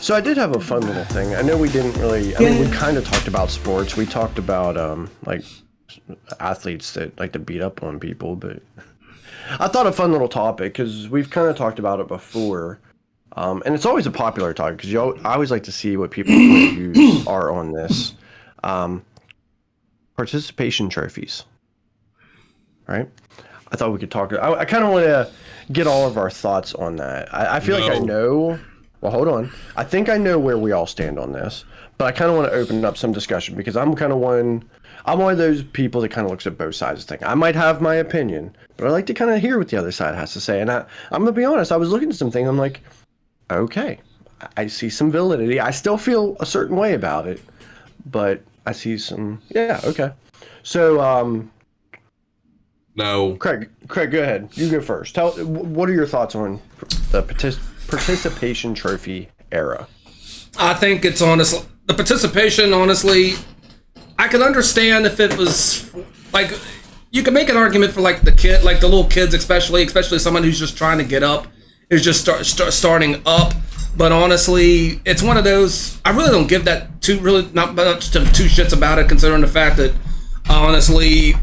So I did have a fun little thing. I know we didn't really. I mean, we kind of talked about sports. We talked about like athletes that like to beat up on people, but I thought a fun little topic because we've kind of talked about it before, and it's always a popular topic because I always like to see what people's views are on this. Participation trophies, right? I thought we could talk. I kind of want to get all of our thoughts on that. I feel like I know. Well, hold on. I think I know where we all stand on this, but I kind of want to open up some discussion because I'm one of those people that kind of looks at both sides of things. I might have my opinion, but I like to kind of hear what the other side has to say. And I'm going to be honest, I was looking at something, I'm like, okay, I see some validity. I still feel a certain way about it, but I see some, yeah, okay. So, no. Craig, go ahead. You go first. What are your thoughts on the participation trophy era? I think it's honestly the participation. Honestly, I can understand if it was like you can make an argument for like the little kids, especially someone who's just trying to get up, is just starting up. But honestly, it's one of those. I really don't give that not much to two shits about it, considering the fact that honestly,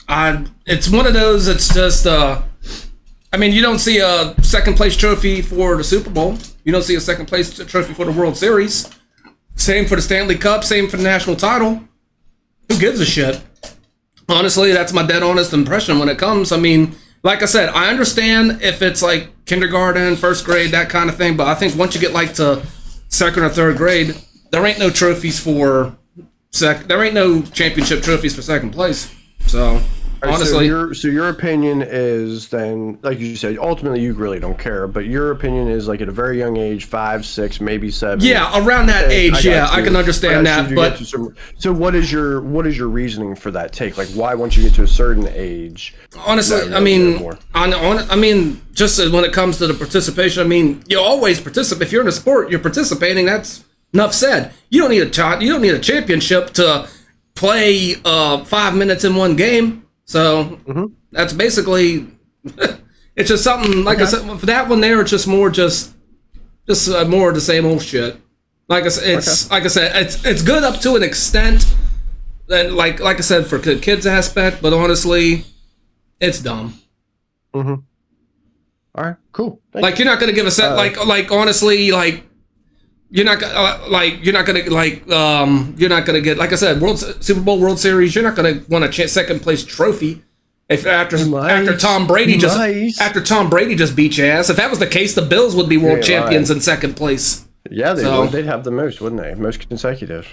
it's one of those. It's just. I mean, you don't see a second place trophy for the Super Bowl. You don't see a second place trophy for the World Series. Same for the Stanley Cup. Same for the national title. Who gives a shit? Honestly, that's my dead honest impression when it comes. I mean, like I said, I understand if it's like kindergarten, first grade, that kind of thing. But I think once you get like to second or third grade, there ain't no trophies for there ain't no championship trophies for second place. So. Honestly, so your opinion is then, like you said, ultimately you really don't care, but your opinion is like at a very young age, 5, 6, maybe 7. Yeah, around that age, I can understand that. But so what is your reasoning for that take? Like, why once you get to a certain age? Honestly, I mean, just when it comes to the participation, I mean, you always participate. If you're in a sport, you're participating. That's enough said. You don't need a championship to play 5 minutes in one game. So that's basically it's just something like I said for that one there. It's just more more of the same old shit. Like I said, it's good up to an extent. And like I said for the kids aspect, but honestly, it's dumb. All right, cool. Like you're not gonna give a set like honestly like. You're not gonna get, like I said, Super Bowl, World Series. You're not gonna want a second place trophy after Tom Brady just beat your ass. If that was the case, the Bills would be world champions in second place. Yeah, they'd have the most, wouldn't they? Most consecutive.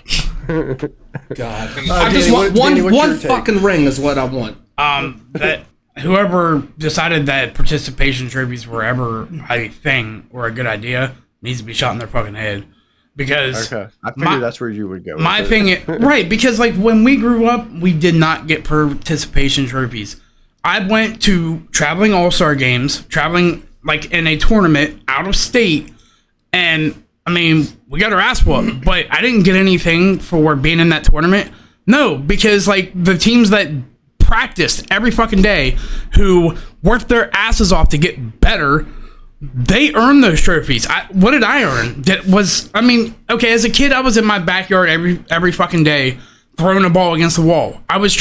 God, I just want one fucking ring is what I want. That whoever decided that participation trophies were ever a thing or a good idea needs to be shot in their fucking head. Because I figured that's where you would go. My thing, right? Because like when we grew up, we did not get participation trophies. I went to traveling all-star games, traveling like in a tournament out of state, and I mean we got our ass whooped, but I didn't get anything for being in that tournament. No, because like the teams that practiced every fucking day, who worked their asses off to get better. They earned those trophies. What did I earn? Okay, as a kid, I was in my backyard every fucking day throwing a ball against the wall. I was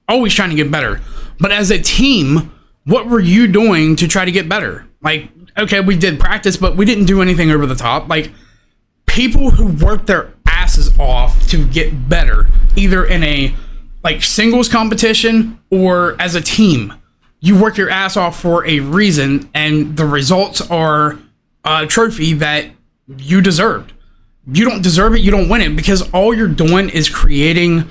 always trying to get better. But as a team, what were you doing to try to get better? Like, okay, we did practice, but we didn't do anything over the top. Like, people who worked their asses off to get better, either in a like singles competition or as a team. You work your ass off for a reason, and the results are a trophy that you deserved. You don't deserve it, you don't win it, because all you're doing is creating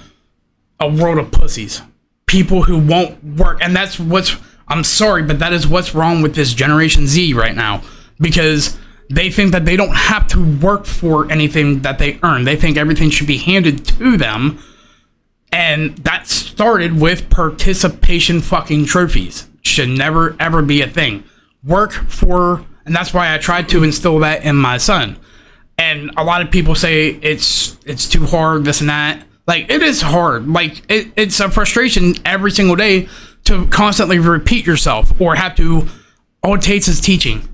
a world of pussies. People who won't work, and I'm sorry, but that is what's wrong with this Generation Z right now, because they think that they don't have to work for anything that they earn. They think everything should be handed to them. And that started with participation fucking trophies. Should never, ever be a thing. Work for, and that's why I tried to instill that in my son. And a lot of people say it's too hard, this and that. Like, it is hard. Like, it's a frustration every single day to constantly repeat yourself or have to, all it takes is teaching.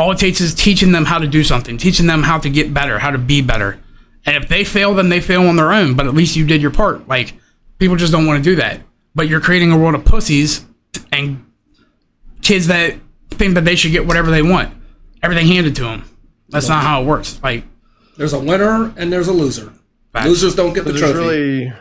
All it takes is teaching them how to do something, teaching them how to get better, how to be better. And if they fail, then they fail on their own. But at least you did your part. Like, people just don't want to do that. But you're creating a world of pussies and kids that think that they should get whatever they want, everything handed to them. That's not how it works. Like, there's a winner and there's a loser. Facts. Losers don't get the trophy.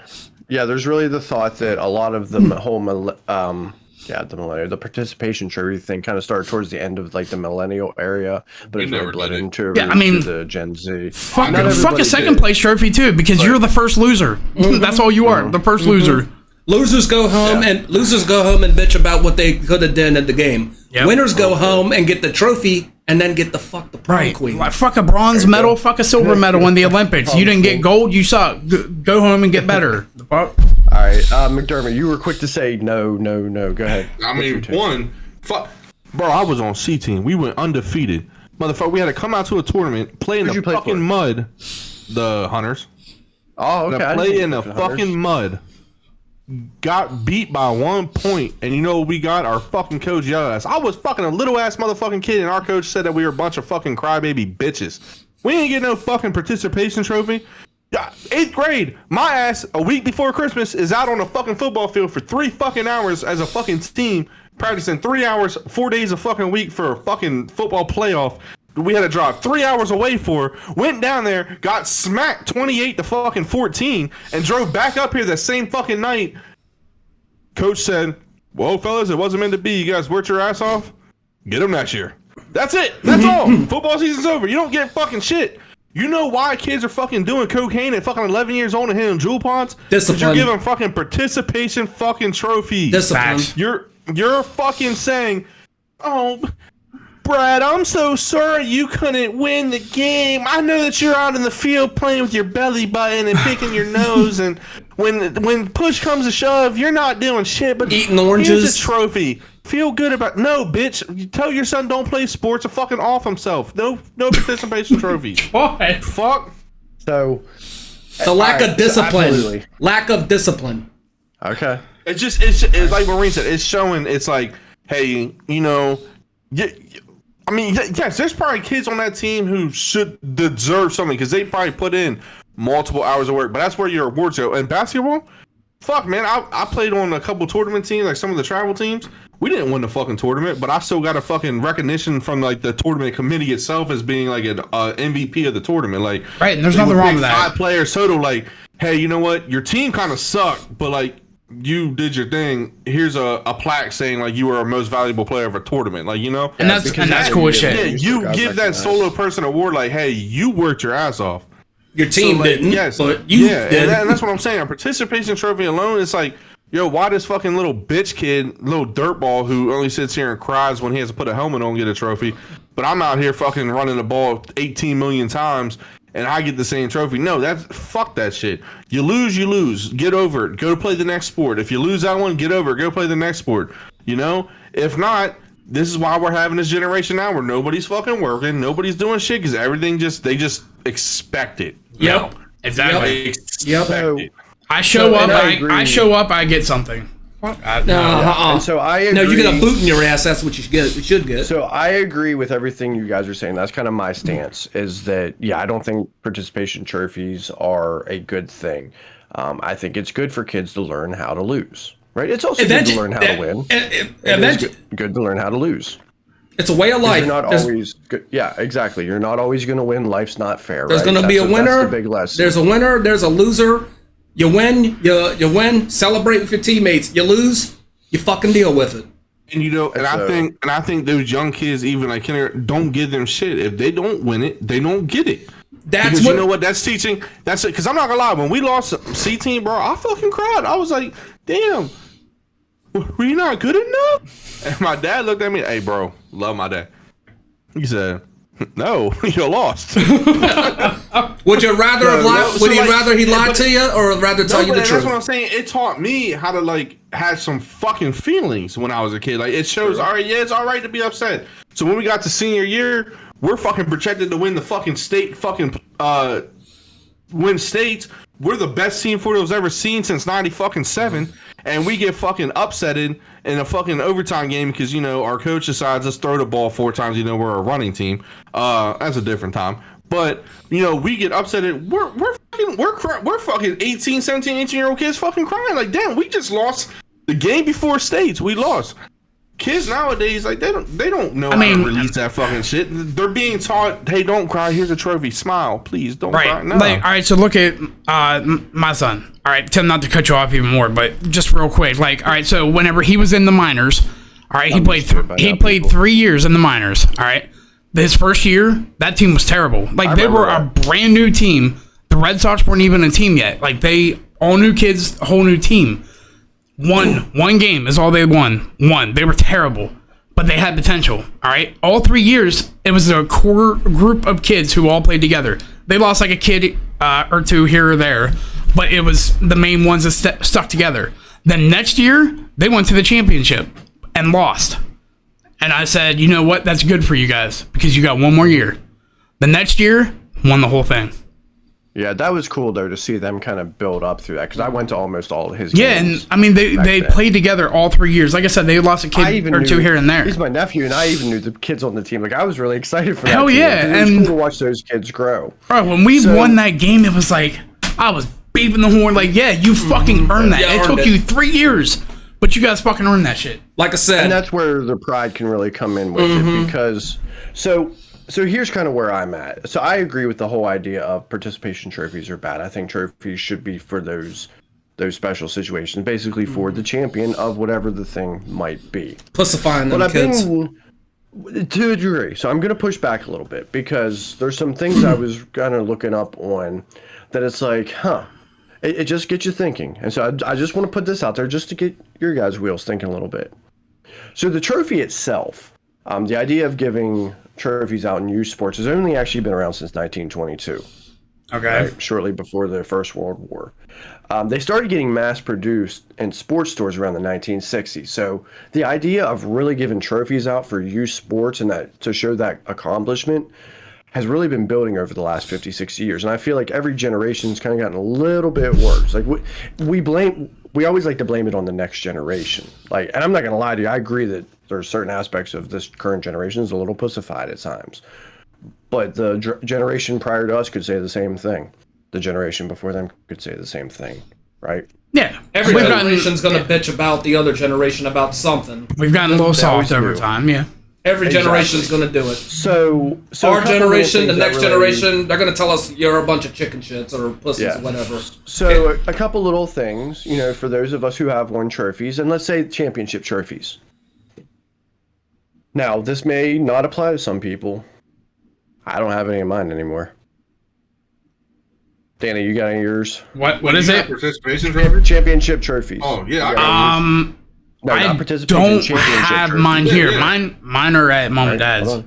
There's really the thought that a lot of the whole the participation trophy thing kind of started towards the end of like the millennial area, but it's really bled into the Gen Z. Fuck a second place trophy too, because you're the first loser. Mm-hmm. That's all you are, the first loser. Losers go home and bitch about what they could have done at the game. Yep. Winners go home and get the trophy and then get the prom queen. Like, fuck a bronze medal, fuck a silver medal in the Olympics. You didn't get gold, you suck. Go home and get better. The fuck. All right, McDermott, you were quick to say no. Go ahead. I mean, fuck, bro. I was on C team. We went undefeated, motherfucker. We had to come out to a tournament, play in the fucking mud. The Hunters. Oh, okay. Play in the fucking mud. Got beat by 1 point, and you know what we got? Our fucking coach yelled at us. I was fucking a little ass motherfucking kid, and our coach said that we were a bunch of fucking crybaby bitches. We ain't get no fucking participation trophy. 8th grade, my ass, a week before Christmas, is out on a fucking football field for 3 fucking hours as a fucking team, practicing 3 hours, 4 days a fucking week for a fucking football playoff. We had to drive 3 hours away for, went down there, got smacked 28 to fucking 14, and drove back up here that same fucking night. Coach said, well, fellas, it wasn't meant to be. You guys worked your ass off. Get them next year. That's it. That's all. Football season's over. You don't get fucking shit. You know why kids are fucking doing cocaine at fucking 11 years old and hitting jewel pods? Discipline. You're giving fucking participation fucking trophies. Discipline. You're fucking saying, oh, Brad, I'm so sorry you couldn't win the game. I know that you're out in the field playing with your belly button and picking your nose, and when push comes to shove, you're not doing shit, but eating oranges. Here's a trophy. Feel good about no, bitch. You tell your son don't play sports or fucking off himself. No participation trophies. What? Fuck. So the lack of discipline. Lack of discipline. Okay. It's like Marine said. It's showing. It's like, hey, you know, I mean, yes, there's probably kids on that team who should deserve something because they probably put in multiple hours of work. But that's where your awards go. And basketball, fuck, man, I played on a couple tournament teams, like some of the travel teams. We didn't win the fucking tournament, but I still got a fucking recognition from like the tournament committee itself as being like an MVP of the tournament. Like, right, and there's nothing wrong with that. 5 players total. Like, hey, you know what? Your team kind of sucked, but like you did your thing. Here's a plaque saying like you were our most valuable player of a tournament. Like, you know, and that's cool as shit. Yeah, you give that solo person award. Like, hey, you worked your ass off. Your team didn't. Yes, but you did. And that's what I'm saying. A participation trophy alone, it's like, yo, why this fucking little bitch kid, little dirtball who only sits here and cries when he has to put a helmet on and get a trophy, but I'm out here fucking running the ball 18 million times and I get the same trophy? No, fuck that shit. You lose. Get over it. Go play the next sport. If you lose that one, get over it. Go play the next sport. You know? If not, this is why we're having this generation now where nobody's fucking working, nobody's doing shit because everything they just expect it. Yep. Exactly. Yep. I show up, I get something. And so I agree. No, you get a boot in your ass. That's what you should get. So I agree with everything you guys are saying. That's kind of my stance. Is that I don't think participation trophies are a good thing. I think it's good for kids to learn how to lose. Right? It's also good to learn how to win. It's good to learn how to lose. It's a way of life. You're not always good. Yeah, exactly. You're not always going to win. Life's not fair. There's going to be a winner. That's the big lesson. There's a winner. There's a loser. You win, you win, celebrate with your teammates. You lose, you fucking deal with it. And you know, and I think those young kids, even like kindergarten, don't give them shit. If they don't win it, they don't get it. That's you know what that's teaching. That's it. Because I'm not gonna lie, when we lost C team, bro, I fucking cried. I was like, damn, were you not good enough? And my dad looked at me, hey, bro, love my dad. He said, no, you lost. Would you rather rather he lied to you or rather tell you the truth? That's what I'm saying. It taught me how to like have some fucking feelings when I was a kid. Like it shows, all right, yeah, it's all right to be upset. So when we got to senior year, we're fucking projected to win the fucking state fucking win states. We're the best team Florida's ever seen since '97, and we get fucking upsetted in a fucking overtime game because our coach decides let's throw the ball 4 times. We're a running team. That's a different time. But we get upsetted. We're fucking 18, 17, 18-year-old kids fucking crying like, damn, we just lost the game before states. We lost. Kids nowadays, like they don't know how to release that fucking shit. They're being taught, hey, don't cry. Here's a trophy. Smile, please. Don't cry. No. Like, all right, so look at my son. All right, tell him not to cut you off even more, but just real quick. Like, all right, so whenever he was in the minors, all right, he played 3 years in the minors. All right, his first year, that team was terrible. Like, they were a brand new team. The Red Sox weren't even a team yet. Like, they all new kids, a whole new team. One game is all they won. They were terrible, but they had potential. All right, all 3 years it was a core group of kids who all played together. They lost like a kid or two here or there, but it was the main ones that stuck together. Then next year they went to the championship and lost. And I said, you know what? That's good for you guys because you got one more year. The next year won the whole thing. Yeah, that was cool though to see them kind of build up through that because I went to almost all of his games. Yeah, and I mean they played together all 3 years. Like I said, they lost a kid or two here and there. He's my nephew, and I even knew the kids on the team. Like I was really excited for that. Hell yeah, and it was cool to watch those kids grow. Bro, when we won that game, it was like I was beeping the horn. Like, yeah, you fucking earned that. It took you 3 years, but you guys fucking earned that shit. Like I said, and that's where the pride can really come in with it because So here's kind of where I'm at. So I agree with the whole idea of participation trophies are bad. I think trophies should be for those special situations, basically for the champion of whatever the thing might be. Pussifying them kids. To a degree. So I'm going to push back a little bit because there's some things I was kind of looking up on that it's like, it just gets you thinking. And so I just want to put this out there just to get your guys' wheels thinking a little bit. So the trophy itself, the idea of giving trophies out in youth sports has only actually been around since 1922. Okay. Right? Shortly before the First World War. They started getting mass produced in sports stores around the 1960s. So the idea of really giving trophies out for youth sports and that to show that accomplishment has really been building over the last 50, 60 years. And I feel like every generation's kind of gotten a little bit worse. Like we always like to blame it on the next generation. Like, and I'm not going to lie to you, I agree that there are certain aspects of this current generation is a little pussified at times. But the generation prior to us could say the same thing. The generation before them could say the same thing, right? Yeah. Every generation's going to bitch about the other generation about something. We've gotten a little soft over time, yeah. Every generation's going to do it. So our generation, the next generation, they're going to tell us you're a bunch of chicken shits or pussies or whatever. So a couple little things, for those of us who have won trophies, and let's say championship trophies. Now, this may not apply to some people. I don't have any in mind anymore. Danny, you got any of yours? What is it? Participation trophy? Championship trophies. Oh, yeah. No, I not participation. don't have mine here. Yeah. Mine are at mom and dad's.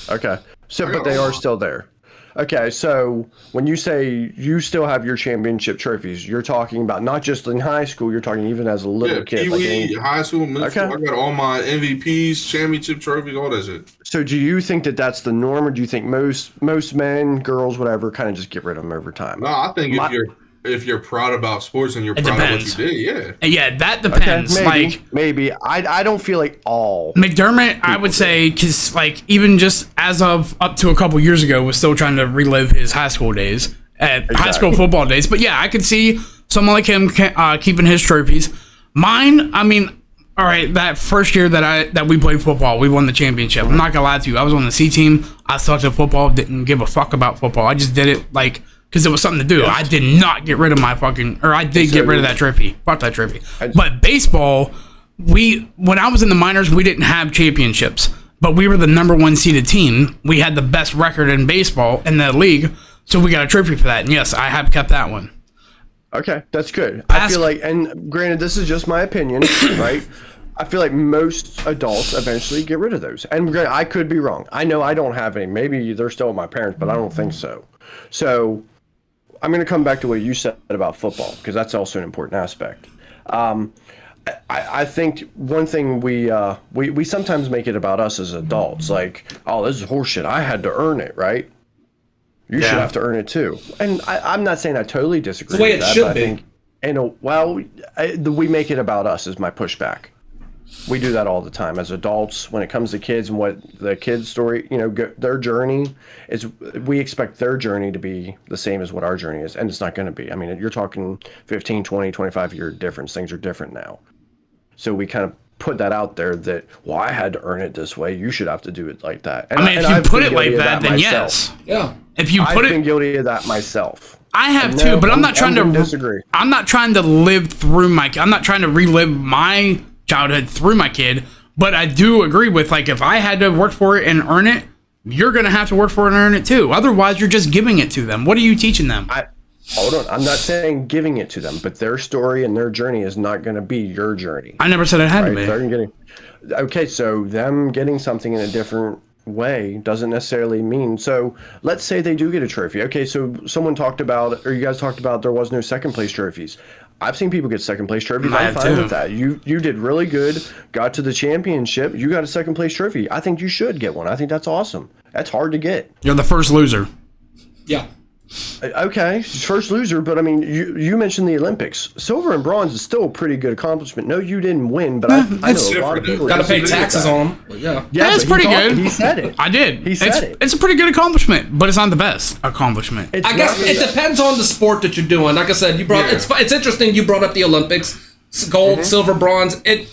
Okay. So, but they are still there. Okay, so when you say you still have your championship trophies, you're talking about not just in high school, you're talking even as a little kid. Pee-wee, high school, middle school. I got all my MVPs, championship trophies, all that shit. So do you think that that's the norm, or do you think most men, girls, whatever, kind of just get rid of them over time? No, I think if you're proud about sports and you're proud of what you did, yeah, that depends. Okay, maybe I don't feel like all McDermott. I would say because even just as of up to a couple years ago, was still trying to relive his high school days, high school football days. But yeah, I could see someone like him keeping his trophies. Mine, I mean, all right, that first year that we played football, we won the championship. I'm not gonna lie to you, I was on the C team. I sucked at football, didn't give a fuck about football. I just did it because it was something to do. Yes. I did not get rid of get rid of that trophy. Fuck that trophy. But baseball, when I was in the minors, we didn't have championships, but we were the number 1 seeded team. We had the best record in baseball in the league, so we got a trophy for that. And yes, I have kept that one. Okay, that's good. I feel like, and granted, this is just my opinion, right? I feel like most adults eventually get rid of those. And I could be wrong. I know I don't have any. Maybe they're still with my parents, but I don't think so. So I'm going to come back to what you said about football, because that's also an important aspect. I think one thing we sometimes make it about us as adults, like, oh, this is horseshit. I had to earn it, right? You should have to earn it too. And I'm not saying I totally disagree. It's the way with it that, should but be. I think, we make it about us is my pushback. We do that all the time as adults when it comes to kids and what the kids' story, their journey is. We expect their journey to be the same as what our journey is, and it's not going to be. I mean, you're talking 15, 20, 25-year difference. Things are different now. So we kind of put that out there that, well, I had to earn it this way. You should have to do it like that. And if you put it like that, then yes. Yeah. If you put I've been guilty of that myself. I have too, but I'm not trying to disagree. I'm not trying to live through I'm not trying to relive my childhood through my kid, but I do agree with, like, if I had to work for it and earn it, you're going to have to work for it and earn it too. Otherwise, you're just giving it to them. What are you teaching them? Hold on. I'm not saying giving it to them, but their story and their journey is not going to be your journey. I never said it had to be. Okay, so them getting something in a different way doesn't necessarily mean. So let's say they do get a trophy. Okay, so someone talked about, or you guys talked about, there was no second place trophies. I've seen people get second place trophies. I'm fine with that. You did really good, got to the championship, you got a second place trophy. I think you should get one. I think that's awesome. That's hard to get. You're the first loser. Yeah. Okay, first loser, but I mean, you mentioned the Olympics. Silver and bronze is still a pretty good accomplishment. No, you didn't win, but I know a lot of people got to pay taxes on them. Yeah, that's pretty good. He said it. I did. He said it. It's a pretty good accomplishment, but it's not the best accomplishment. I guess it depends on the sport that you're doing. Like I said, it's interesting. You brought up the Olympics, gold, silver, bronze. It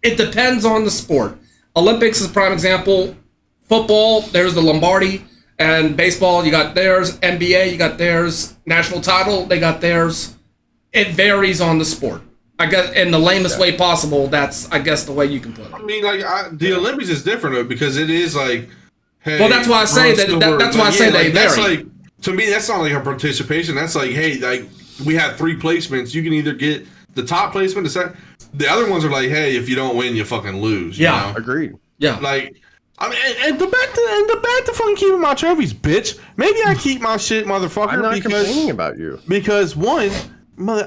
depends on the sport. Olympics is a prime example. Football, there's the Lombardi. And baseball, you got theirs. NBA, you got theirs. National title, they got theirs. It varies on the sport. I guess in the lamest way possible. That's, I guess, the way you can put it. I mean, like the Olympics is different though, because it is like, hey. Well, that's why I say that's why I say they vary. That's like, to me, that's not like a participation. That's like, hey, like we have 3 placements. You can either get the top placement, the other ones are like, hey, if you don't win, you fucking lose. Yeah, you know? Agreed. Yeah, like. I mean, and the back to fucking keeping my trophies, bitch. Maybe I keep my shit, motherfucker. I'm not complaining about you. Because one,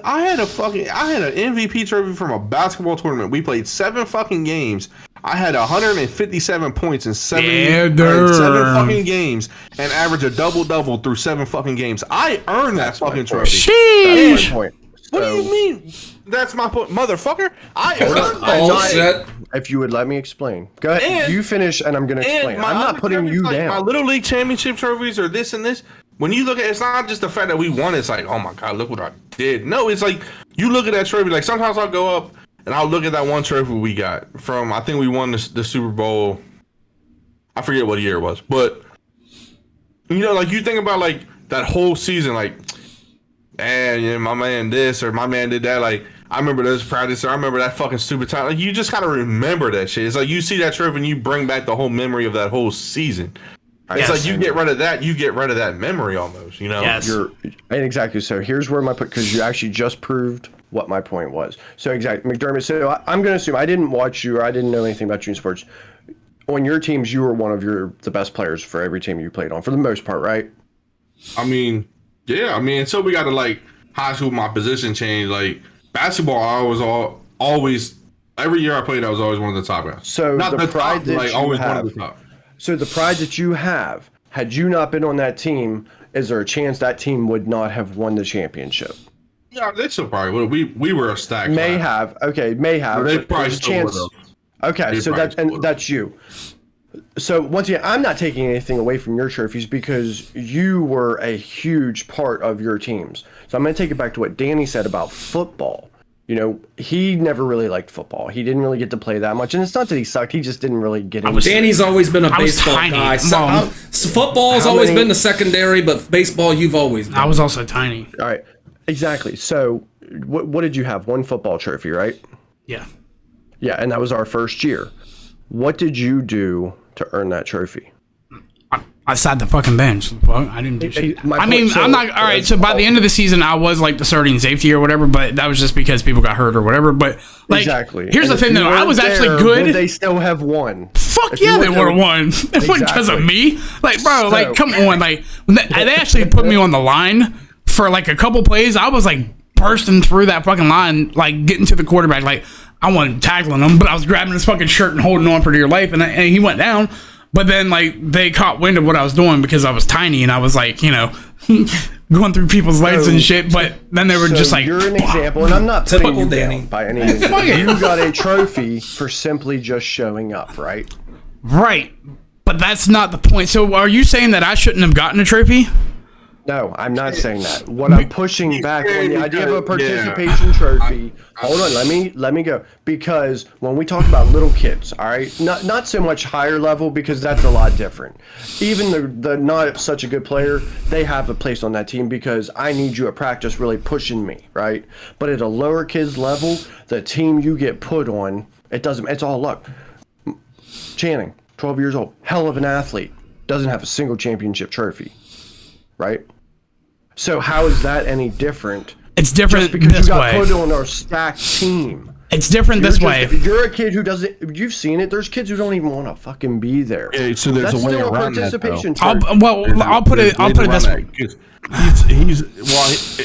I had an MVP trophy from a basketball tournament. We played 7 fucking games. I had 157 points in 7 fucking games and averaged a double through 7 fucking games. I earned that fucking trophy. Sheesh. That's my point. What do you mean? That's my point, motherfucker. I shit. If you would let me explain. Go ahead. You finish, and I'm going to explain. I'm not putting you down. My Little League championship trophies or this and this. When you look at it, it's not just the fact that we won. It's like, oh my God, look what I did. No, it's like you look at that trophy. Like sometimes I'll go up and I'll look at that one trophy we got from, I think we won the Super Bowl. I forget what year it was. But, like you think about like that whole season, like, and my man this or my man did that. Like, I remember this practice, or I remember that fucking stupid time. Like, you just gotta remember that shit. It's like you see that trophy and you bring back the whole memory of that whole season. It's like you get rid of that, you get rid of that memory almost, Yes. Exactly. So here's where my point, because you actually just proved what my point was. So exactly, McDermott. So I'm going to assume I didn't watch you, or I didn't know anything about you in sports. On your teams, you were one of the best players for every team you played on, for the most part, right? I mean, yeah. I mean, until we got to like high school, my position changed. Like basketball, I was always every year I played, I was always one of the top guys. So not the pride top, that like you always have, one of the top. So the pride that you have, had you not been on that team, is there a chance that team would not have won the championship? Yeah, they still probably would. We were a stack. May have. Okay, may have. They probably still would have. Okay, so that's you. So once again, I'm not taking anything away from your trophies because you were a huge part of your teams. So I'm going to take it back to what Danny said about football. He never really liked football. He didn't really get to play that much. And it's not that he sucked. He just didn't really get into it. Danny's always been a baseball guy. Football's always been the secondary, but baseball, you've always been. I was also tiny. All right. Exactly. So what did you have? One football trophy, right? Yeah. Yeah, and that was our first year. What did you do to earn that trophy? I sat the fucking bench. Well, I didn't do shit. I'm not all right. So by the end of the season, I was like the starting safety or whatever, but that was just because people got hurt or whatever. But like, exactly. Here's the thing, though. I was actually good. Would they still have won? Fuck yeah, they would have won. It wasn't because of me. Like, bro, like, come on. Like, they actually put me on the line for like a couple plays. I was like bursting through that fucking line, like getting to the quarterback. Like, I wasn't tackling him, but I was grabbing his fucking shirt and holding on for dear life, and he went down. But then, like, they caught wind of what I was doing because I was tiny and I was, like, going through people's lights and shit. But then they were just like, you're an example, and I'm not putting you Danny. down by any means. You got a trophy for simply just showing up, right? Right. But that's not the point. So are you saying that I shouldn't have gotten a trophy? No, I'm not saying that. What I'm pushing back on the idea of a participation trophy. Hold on, let me go. Because when we talk about little kids, all right, not so much higher level because that's a lot different. Even the not such a good player, they have a place on that team because I need you at practice really pushing me, right? But at a lower kids level, the team you get put on, it's all luck. Channing, 12 years old, hell of an athlete, doesn't have a single championship trophy. Right? So how is that any different? It's different just because this you got way. put on our stacked team. It's different this way. If you're a kid who doesn't, you've seen it. There's kids who don't even want to fucking be there. Yeah, so there's That's a way still around a participation that, trophy. I'll put it this way.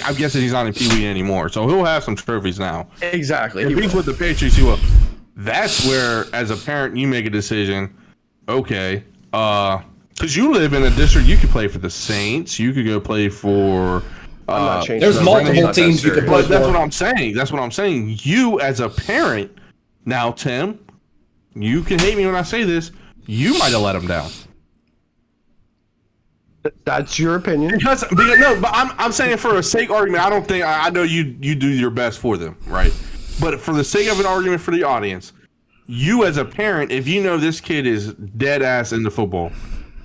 I'm guessing he's not in Pee Wee anymore, so he'll have some trophies now. Exactly. If he's with the Patriots, he will. That's where, as a parent, you make a decision. Okay, because you live in a district, you could play for the Saints. You could go play for. I'm not changing. There's multiple teams you could play for. That's what I'm saying. That's what I'm saying. You, as a parent, now, Tim, you can hate me when I say this. You might have let him down. That's your opinion. Because no, but I'm saying for a sake argument. I don't think I know you do your best for them, right? But for the sake of an argument for the audience, you as a parent, if you know this kid is dead ass into football,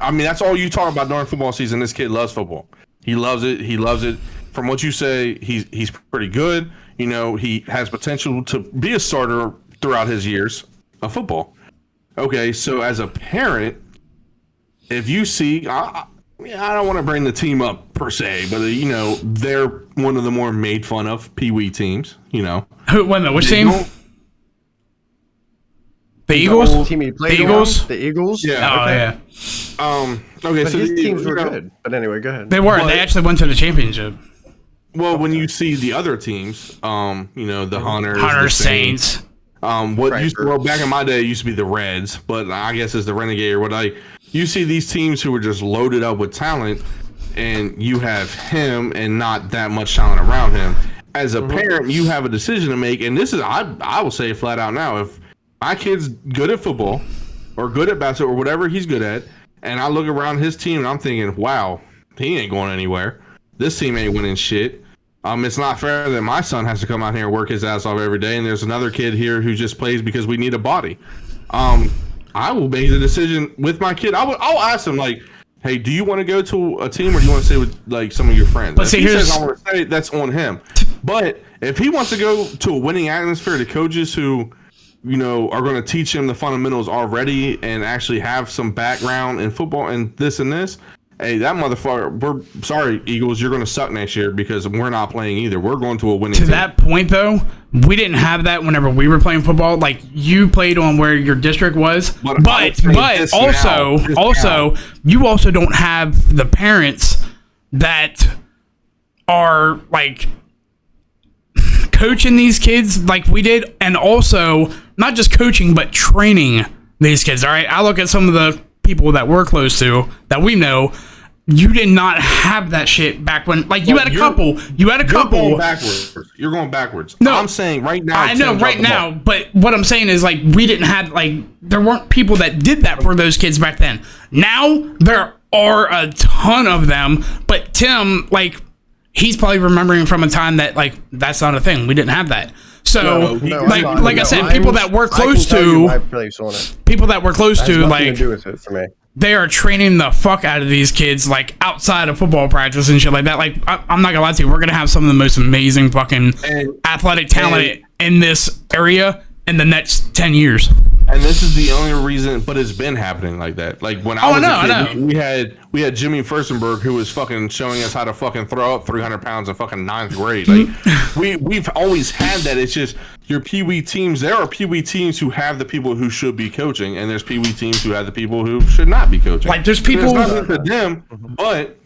I mean that's all you talk about during football season. This kid loves football. He loves it. He loves it. From what you say, he's pretty good. You know, he has potential to be a starter throughout his years of football. Okay, so as a parent, if you see, I don't want to bring the team up per se, but you know, they're one of the more made fun of Pee Wee teams. You know, wait a minute, which team? The Eagles? The Eagles? The Eagles? Yeah. Oh, okay. yeah. Okay, But so his teams were good. But anyway, go ahead. They were. They actually went to the championship. Well, when you see the other teams, you know, the Hunters, Hunter the Saints. Well, back in my day, it used to be the Reds, but I guess it's the Renegade or what you see these teams who were just loaded up with talent, and you have him and not that much talent around him. As a parent, you have a decision to make, and this is, I will say it flat out now, if my kid's good at football or good at basketball or whatever he's good at, and I look around his team and I'm thinking, wow, he ain't going anywhere. This team ain't winning shit. It's not fair that my son has to come out here and work his ass off every day, and there's another kid here who just plays because we need a body. I will make the decision with my kid. I'll ask him, like, hey, do you want to go to a team or do you want to stay with like some of your friends? But see, if he says I want to stay, that's on him. But if he wants to go to a winning atmosphere, to coaches who, you know, are going to teach him the fundamentals already and actually have some background in football and this, hey, that motherfucker, we're sorry, Eagles, you're going to suck next year because we're not playing either. We're going to a winning team. To that point, though, we didn't have that whenever we were playing football. Like, you played on where your district was. But also, you also don't have the parents that are, like, coaching these kids like we did, and also not just coaching but training these kids. All right, I look at some of the people that we're close to that we know. You did not have that shit back when, like, you had a couple. You're going backwards. You're going backwards. No, I'm saying right now. I know right now, but what I'm saying is, like, we didn't have, like, there weren't people that did that for those kids back then. Now there are a ton of them, but Tim, like, he's probably remembering from a time that, like, that's not a thing. We didn't have that. So, I said, people that we're close to, like, do with it for me. They are training the fuck out of these kids, like, outside of football practice and shit like that. Like, I'm not gonna lie to you, we're gonna have some of the most amazing fucking athletic talent in this area in the next 10 years. And this is the only reason, but it's been happening like that. Like when I was a kid, we had Jimmy Furstenberg who was fucking showing us how to fucking throw up 300 pounds in fucking 9th grade. Like we've always had that. It's just your Pee Wee teams. There are Pee Wee teams who have the people who should be coaching, and there's Pee Wee teams who have the people who should not be coaching. Like there's people. There's nothing to them, but.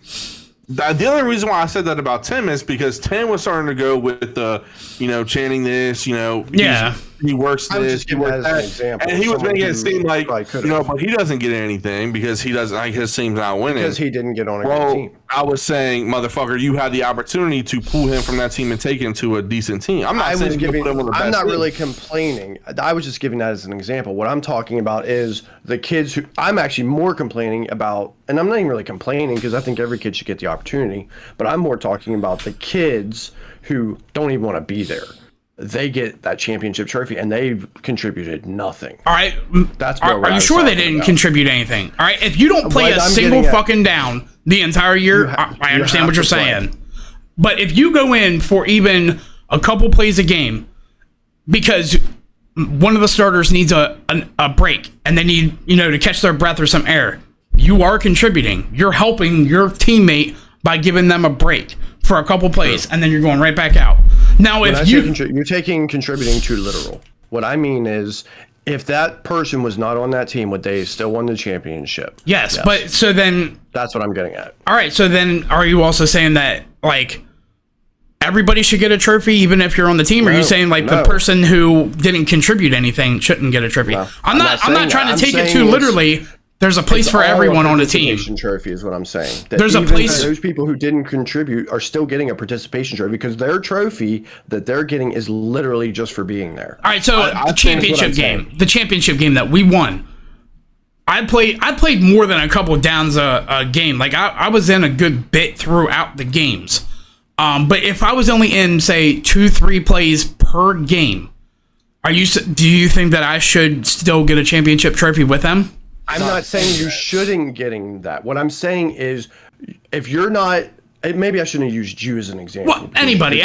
The only reason why I said that about Tim is because Tim was starting to go with the, you know, chanting this, you know, he works I was this, just he giving works that as an that. example. And he was Someone making it who seem like, probably could've. but he doesn't get anything because he doesn't, like, his team's not winning. Because he didn't get on a good team. I was saying, motherfucker, you had the opportunity to pull him from that team and take him to a decent team. I'm not saying put him on the best I'm not team. really complaining. I was just giving that as an example. What I'm talking about is the kids who I'm actually more complaining about, and I'm not even really complaining because I think every kid should get the opportunity, but I'm more talking about the kids who don't even want to be there. They get that championship trophy and they contributed nothing. All right. That's are you sure they didn't contribute anything? All right. If you don't play a single fucking down the entire year, I understand what you're saying. But if you go in for even a couple plays a game because one of the starters needs a break and they need, to catch their breath or some air, you are contributing. You're helping your teammate by giving them a break for a couple plays, and then you're going right back out. Now, if you're taking contributing too literal. What I mean is, if that person was not on that team, would they still won the championship? Yes, but so then that's what I'm getting at. All right, so then are you also saying that like everybody should get a trophy even if you're on the team? Or are you saying like the person who didn't contribute anything shouldn't get a trophy? No, I'm not trying to take it too literally. There's a place for everyone on the team. Participation trophy is what I'm saying. There's a place. Those people who didn't contribute are still getting a participation trophy because their trophy that they're getting is literally just for being there. All right, so the championship game that we won. I played more than a couple downs a game. Like I was in a good bit throughout the games. But if I was only in say 2-3 plays per game, do you think that I should still get a championship trophy with them? I'm not saying you shouldn't getting that. What I'm saying is, if you're not, maybe I shouldn't have used you as an example. Well, anybody.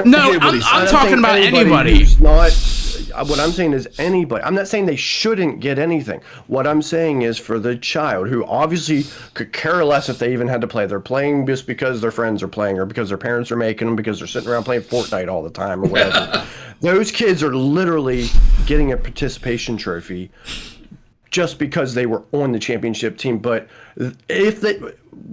No, I'm talking about anybody. What I'm saying is anybody. I'm not saying they shouldn't get anything. What I'm saying is for the child who obviously could care less if they even had to play. They're playing just because their friends are playing or because their parents are making them because they're sitting around playing Fortnite all the time or whatever. Those kids are literally getting a participation trophy just because they were on the championship team. But if they,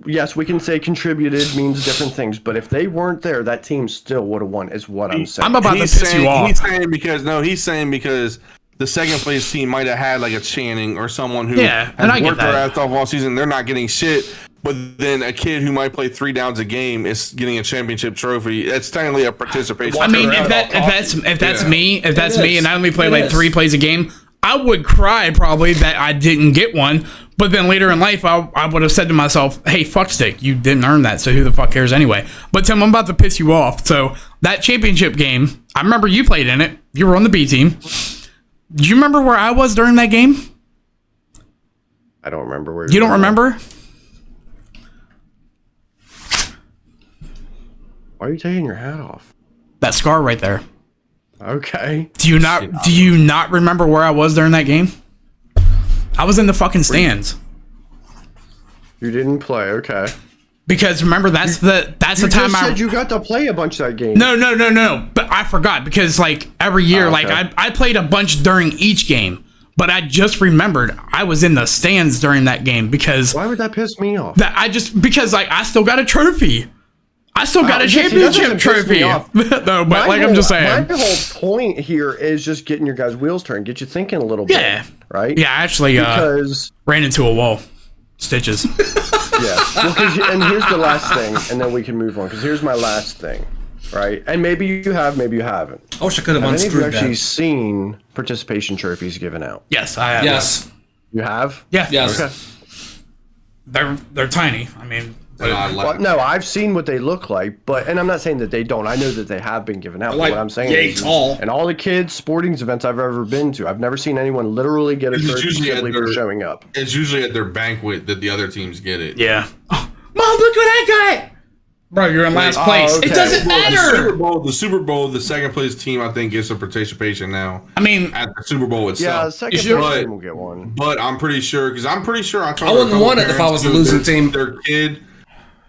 yes, we can say contributed means different things, but if they weren't there, that team still would have won, is what I'm saying. I'm about to piss you off. He's saying because the second place team might have had like a Channing or someone who has worked their ass off all season. They're not getting shit. But then a kid who might play 3 downs a game is getting a championship trophy. That's technically a participation. I mean, if that's me, and I only play like 3 plays a game, I would cry probably that I didn't get one, but then later in life, I would have said to myself, hey, fuckstick, you didn't earn that, so who the fuck cares anyway? But Tim, I'm about to piss you off. So that championship game, I remember you played in it. You were on the B team. Do you remember where I was during that game? I don't remember where you don't remember? Why are you taking your hat off? That scar right there. Okay. Do you not remember where I was during that game? I was in the fucking stands. You didn't play, okay. Because remember that's the time I said you got to play a bunch of that game. No. But I forgot because like every year, like I played a bunch during each game. But I just remembered I was in the stands during that game because why would that piss me off? Because like I still got a trophy. I still got a championship trophy. No, but I'm just saying. My whole point here is just getting your guys' wheels turned, get you thinking a little bit. Yeah. Right? Yeah, I actually ran into a wall. Stitches. Yeah. Well, and here's the last thing, and then we can move on, because here's my last thing. Right? And maybe you have, maybe you haven't. I wish I could have unscrewed that. Have you actually seen participation trophies given out? Yes, I have. Yes. You have? Yeah. Yes. Okay. They're tiny. I mean... Well, no, I've seen what they look like, and I'm not saying that they don't. I know that they have been given out. Like, what I'm saying is, and all the kids' sporting events I've ever been to, I've never seen anyone literally get a trophy simply for showing up. It's usually at their banquet that the other teams get it. Yeah. Oh, Mom, look what I got! Bro, you're in last place. Okay. It doesn't matter. The Super Bowl, the second place team, I think, gets a participation now. I mean, at the Super Bowl itself. Yeah, the second place team will get one. But I'm pretty sure, I wouldn't want it if I was the losing team.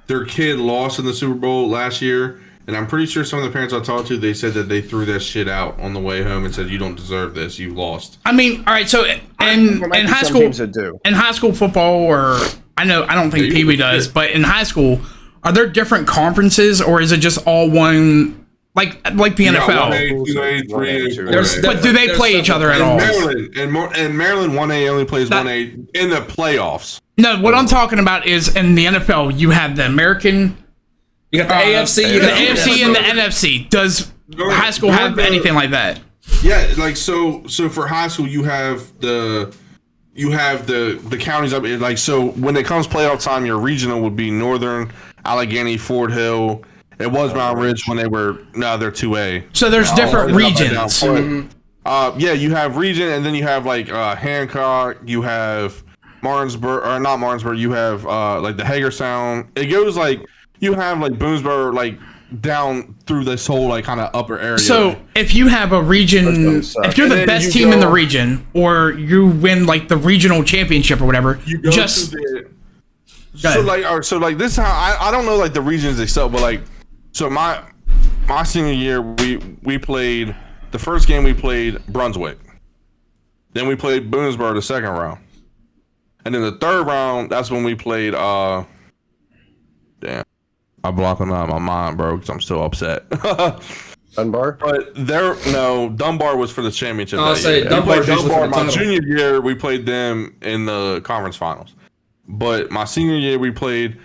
Their kid lost in the Super Bowl last year, and I'm pretty sure some of the parents I talked to, they said that they threw that shit out on the way home and said, "You don't deserve this. You lost." I mean, all right. So in high school football, or I don't think Pee Wee does, but in high school, are there different conferences, or is it just all one like the NFL. 1A, 2A, 3A, There's- But do they play each other at all? Maryland 1A only plays 1A in the playoffs. No, what I'm talking about is in the NFL, you have the American, You got the AFC, you the got AFC, and the NFC. Does high school have anything like that? Yeah, like so for high school you have the counties up, like, so when it comes playoff time, your regional would be Northern, Allegheny, Fort Hill. It was Mount Ridge when they're 2A. So there's different regions. Yeah, you have region, and then you have like Hancock, you have Martinsburg, or not Martinsburg, you have like the Hagerstown. It goes like, you have like Boonesboro, like down through this whole like kind of upper area. So if you have a region, if you're the best team in the region, or you win like the regional championship or whatever, you go just to the, so like this is how I don't know like the regions itself, but like, so my senior year we played the first game, we played Brunswick, then we played Boonesboro the second round, and then the third round, that's when we played damn, I'm blocking out my mind, bro, because I'm still upset. Dunbar? But Dunbar was for the championship. I'll say Dunbar's usually for the my title. junior year, we played them in the conference finals. But my senior year, we played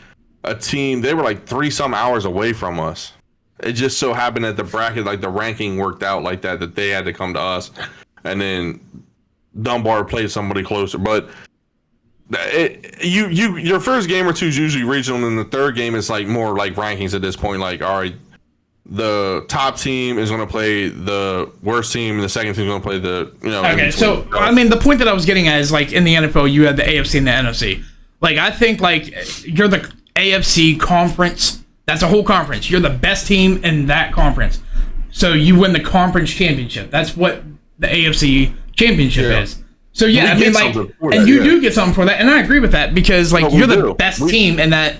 a team. They were like 3-some hours away from us. It just so happened that the bracket, like the ranking worked out like that they had to come to us. And then Dunbar played somebody closer. But your first game or two is usually regional, and the third game is like more like rankings at this point. Like, all right, the top team is going to play the worst team, and the second team is going to play the, okay. So I mean, the point that I was getting at is like in the NFL, you have the AFC and the NFC. Like, I think like you're the AFC conference. That's a whole conference. You're the best team in that conference, so you win the conference championship. That's what the AFC championship is. So yeah, I mean, like, and you do get something for that, and I agree with that because like you're the best team in that.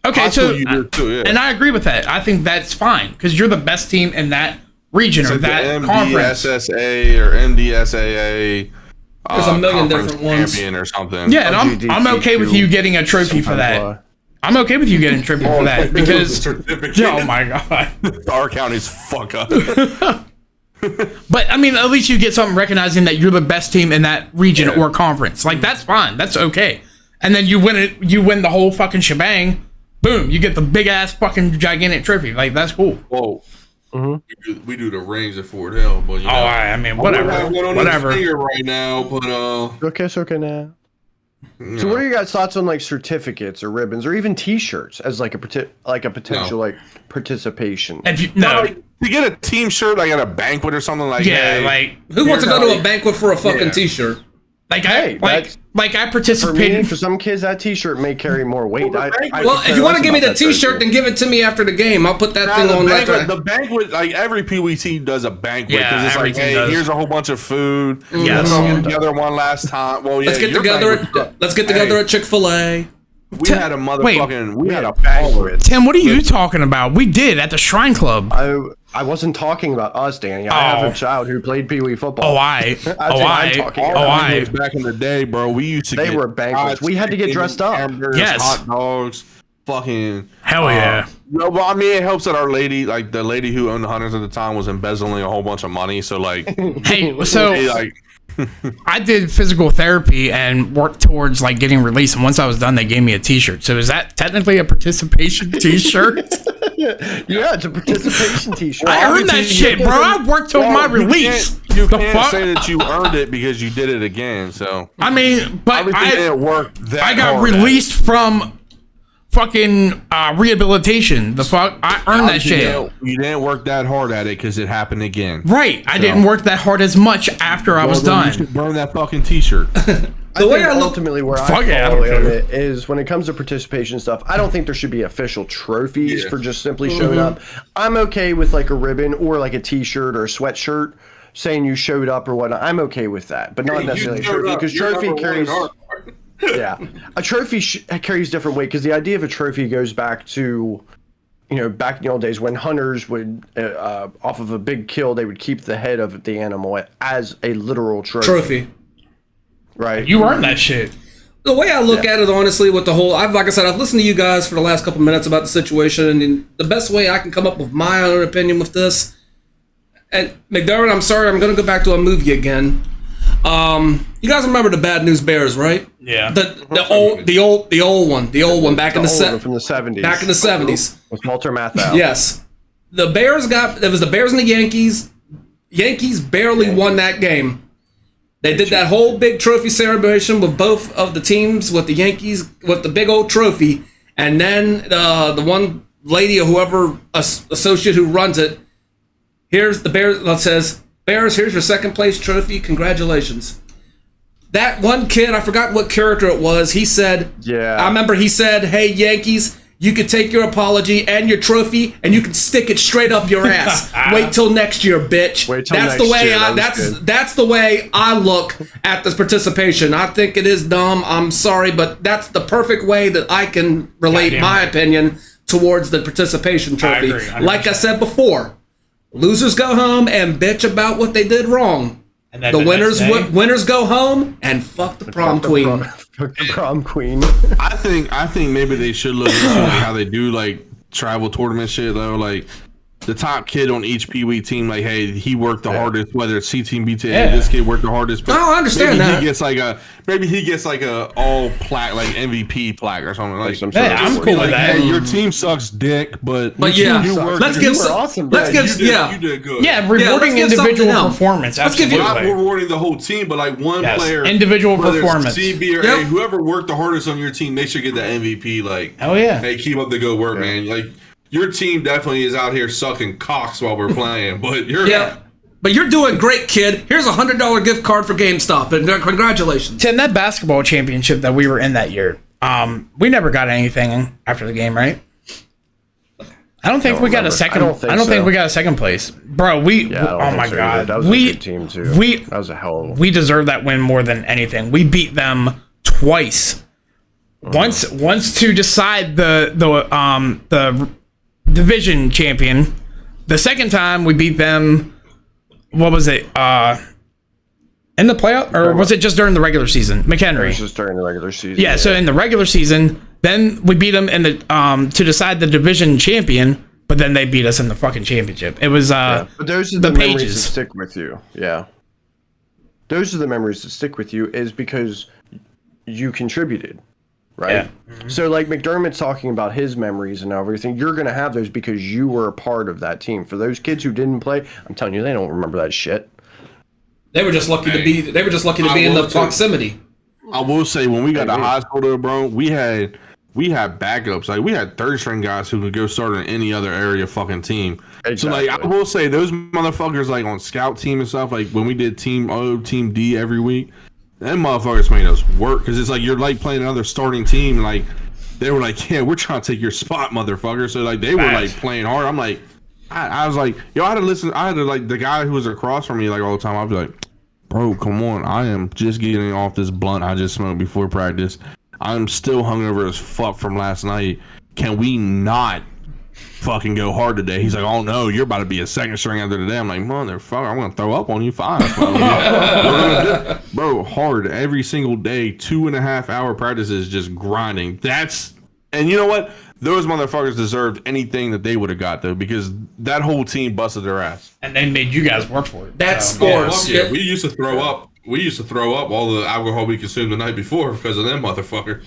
Okay, so you do too, yeah. And I agree with that. I think that's fine because you're the best team in that region, or like that the conference. MDSSA or MDSAA. There's a million different ones. Champion or something. Yeah, and I'm okay with you getting a trophy for that. I'm okay with you getting a trophy for that because oh my god, our county's fuck up. But I mean, at least you get something recognizing that you're the best team in that region or conference. Like, that's fine. That's okay. And then you win it. You win the whole fucking shebang. Boom! You get the big ass fucking gigantic trophy. Like, that's cool. Whoa. We do the rings at Fort Hill, but you know, I mean, whatever. Whatever. Right now, but Okay now. So what are your guys' thoughts on like certificates or ribbons or even T-shirts as like a potential like participation? If you, to get a team shirt like at a banquet or something like yeah, hey, like Who wants to go to a banquet for a fucking T-shirt? like Hey, I For participated. me, for some kids, that T-shirt may carry more weight. Well, if you want to give me the T-shirt, then give it to me after the game. I'll put that thing on. The banquet, like every PWT does a banquet because it's like, everything hey, does. here's a whole bunch of food. Yes. Let's all get together one last time. Well, yeah, Let's get your together. banquet- Let's get together at Chick-fil-A. We had a motherfucking. We had a banquet. Tim, what are you talking about? We did at the Shrine Club. I wasn't talking about us, Danny. I have a child who played Pee Wee football. That's what I'm talking about. Back in the day, bro, we used to. They were banquets. We had to get dressed up. Hamburgers, Yes. hot dogs, fucking. Hell yeah. No, well, I mean, it helps that our lady, like the lady who owned the Hunters at the time, was embezzling a whole bunch of money. So like, Hey, so like. I did physical therapy and worked towards like getting released. And once I was done, they gave me a T-shirt. So is that technically a participation T-shirt? Yeah, it's a participation T-shirt. I earned that shit, bro. I worked till my release. You The can't fuck? say that you earned it because you did it again. So I mean, but everything didn't work that I got hard at it. released from fucking rehabilitation. The fuck, I earned that shit. You didn't work that hard at it because it happened again. Right, I didn't work that hard as much after I was Well, then done. You should burn that fucking T-shirt. The way ultimately where I fall Fuck yeah, I don't on care. it is when it comes to participation stuff, I don't think there should be official trophies for just simply showing up. I'm okay with like a ribbon or like a T-shirt or a sweatshirt saying you showed up or whatnot. I'm okay with that, but not necessarily a trophy because trophy carries. Yeah, a trophy carries different weight because the idea of a trophy goes back to, back in the old days when hunters would, off of a big kill, they would keep the head of the animal as a literal trophy. Trophy. Right. You earned that shit. the way I look at it, honestly, with the whole, like I said, I've listened to you guys for the last couple minutes about the situation, and the best way I can come up with my own opinion with this, and McDermott, I'm sorry, I'm going to go back to a movie again. You guys remember the Bad News Bears, right? Yeah. The old one back in the from the 70s. Back in the 70s. With Walter Matthau. Yes. It was the Bears and the Yankees. Yankees barely won that game. They did that whole big trophy celebration with both of the teams, with the Yankees, with the big old trophy. And then the one lady or whoever, associate who runs it, here's the Bears, that says, Bears, here's your second place trophy. Congratulations. That one kid, I forgot what character it was, he said, I remember he said, hey, Yankees, you could take your apology and your trophy, and you can stick it straight up your ass. Wait till next year, bitch. That's the way I look at this participation. I think it is dumb. I'm sorry, but that's the perfect way that I can relate my opinion towards the participation trophy. I agree, like I said before, losers go home and bitch about what they did wrong. And then the winners go home and fuck the prom queen. Fuck the prom queen. I think maybe they should look into like how they do like travel tournament shit though. Like the top kid on each Pee Wee team, like, hey, he worked the hardest, whether it's C team, B team, this kid worked the hardest. But I understand that. Maybe he gets like a all plaque, like MVP plaque or something. Like I'm cool with that. Hey, your team sucks dick, but yeah, let's give awesome. You did good. Yeah, rewarding individual performance. Absolutely. Not rewarding the whole team, but like one player, individual performance. C, B, or A, whoever worked the hardest on your team, they should get the MVP. Like, oh yeah, hey, keep up the good work, man. Like. Your team definitely is out here sucking cocks while we're playing, but you're doing great, kid. Here's $100 gift card for GameStop, and congratulations. Tim, that basketball championship that we were in that year, we never got anything after the game, right? I don't think we got a second. I don't think we got a second place, bro. Oh my god, that was a good team too. That was a hell of a. We deserved that win more than anything. We beat them twice. Once to decide the division champion. The second time we beat them, what was it? In the playoff, or was it just during the regular season? McHenry. It was just during the regular season. Yeah, so in the regular season, then we beat them in the to decide the division champion, but then they beat us in the fucking championship. It was but those are the memories that stick with you. Yeah. Those are the memories that stick with you is because you contributed. Right. Yeah. Mm-hmm. So like McDermott's talking about his memories and everything, you're going to have those because you were a part of that team. For those kids who didn't play, I'm telling you, they don't remember that shit. They were just lucky to be in the proximity. I will say when we got to high school though, bro, we had backups. Like we had third string guys who could go start in any other area fucking team. Exactly. So like I will say those motherfuckers like on scout team and stuff, like when we did team O, team D every week, them motherfuckers made us work because it's like you're like playing another starting team. And, like they were like, yeah, we're trying to take your spot, motherfucker. So like they were like playing hard. I'm like, I was like, yo, I had to like the guy who was across from me like all the time. I'd be like, bro, come on, I am just getting off this blunt I just smoked before practice. I'm still hungover as fuck from last night. Can we not fucking go hard today? He's like, oh no, you're about to be a second string after today. I'm like, motherfucker, I'm gonna throw up on you 5. Bro, hard every single day, 2.5 hour practices, just grinding. And you know what? Those motherfuckers deserved anything that they would have got though, because that whole team busted their ass. And they made you guys work for it. That's sports. Yeah, we used to throw up. We used to throw up all the alcohol we consumed the night before because of them motherfucker.